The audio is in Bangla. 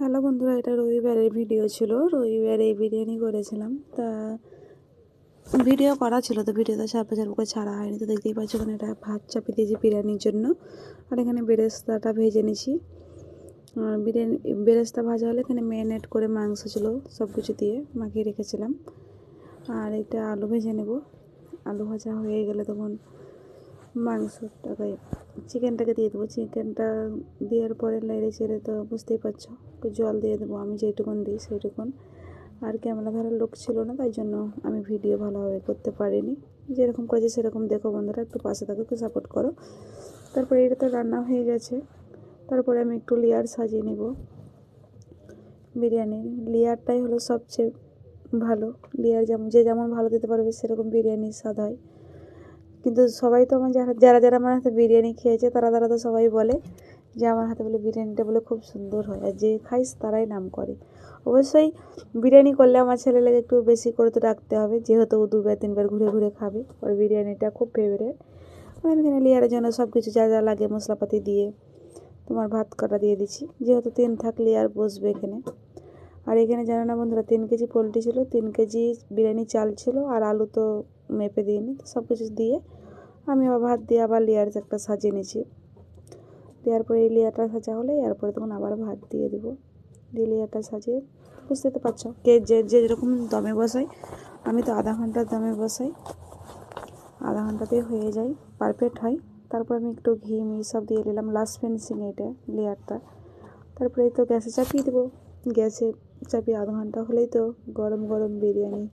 হ্যালো বন্ধুরা, এটা রবিবারের ভিডিও ছিল। রবিবারে বিরিয়ানি করেছিলাম, তা ভিডিও করা ছিল, তো ভিডিওটা সার্পে করে ছাড়া হয়নি। তো দেখতেই পাচ্ছ এখানে এটা ভাত চাপিয়ে দিয়েছি বিরিয়ানির জন্য। আর এখানে বেরেস্তাটা ভেজে নিয়েছি। বিরিয়ানি বেরেস্তা ভাজা হলে এখানে ম্যারিনেট করে মাংস ছিল সব কিছু দিয়ে মাখিয়ে রেখেছিলাম। আর এটা আলু ভেজে নেব। আলু ভাজা হয়ে গেলে তখন মাংসটাকে চিকেনটাকে দিয়ে দেবো। চিকেনটা দেওয়ার পরে নেড়ে চেড়ে তো বুঝতেই পারছো, একটু জল দিয়ে দেবো। আমি যেটুকুন দিই সেইটুকুন। আর ক্যামেরা ধরার লোক ছিল না, তাই জন্য আমি ভিডিও ভালোভাবে করতে পারিনি। যেরকম করেছি সেরকম দেখো বন্ধুরা, একটু পাশে থাকো, একটু সাপোর্ট করো। তারপরে এটা তো রান্না হয়ে গেছে। তারপরে আমি একটু লেয়ার সাজিয়ে নেব। বিরিয়ানির লেয়ারটাই হলো সবচেয়ে ভালো। লেয়ার যেমন ভালো দিতে পারবে সেরকম বিরিয়ানির স্বাদ হয়। কিন্তু সবাই তো আমার যারা যারা আমার হাতে বিরিয়ানি খেয়েছে তারা তো সবাই বলে যে আমার হাতে বলে বিরিয়ানিটা বলে খুব সুন্দর হয়, আর যে খাইস তারাই নাম করে। অবশ্যই বিরিয়ানি করলে আমার ছেলে লেগে একটু বেশি করে তো রাখতে হবে, যেহেতু ও 2-3 বার ঘুরে ঘুরে খাবে। ওর বিরিয়ানিটা খুব ফেভারিট। আমি এখানে লেয়ারের জন্য সব কিছু যা যা লাগে মশলাপাতি দিয়ে তোমার ভাত কটা দিয়ে দিচ্ছি, যেহেতু 3 থাক লেয়ার বসবে এখানে। আর এখানে জানো না বন্ধুরা, 3 কেজি পোলট্রি ছিল, 3 কেজি বিরিয়ানি চাল ছিল, আর আলু তো মেপে দিইনি। তো সব কিছু দিয়ে আমি আবার ভাত দিয়ে আবার লেয়ার একটা সাজিয়ে নিয়েছি। দেওয়ার পরে এই লেয়ারটা সাজা হলে এরপরে তখন আবার ভাত দিয়ে দেবো। দিয়ে লেয়ারটা সাজিয়ে, বুঝতে তো পারছো কে যে যেরকম দমে বসাই। আমি তো আধা ঘন্টার দমে বসাই, আধা ঘন্টাতেই হয়ে যায়, পারফেক্ট হয়। তারপর আমি একটু ঘি সব দিয়ে নিলাম, লাস্ট ফিনিশিং এটা লেয়ারটা। তারপরে তো গ্যাসে চাপিয়ে দেবো। গ্যাসে চাপিয়ে আধা ঘন্টা হলেই তো গরম গরম বিরিয়ানি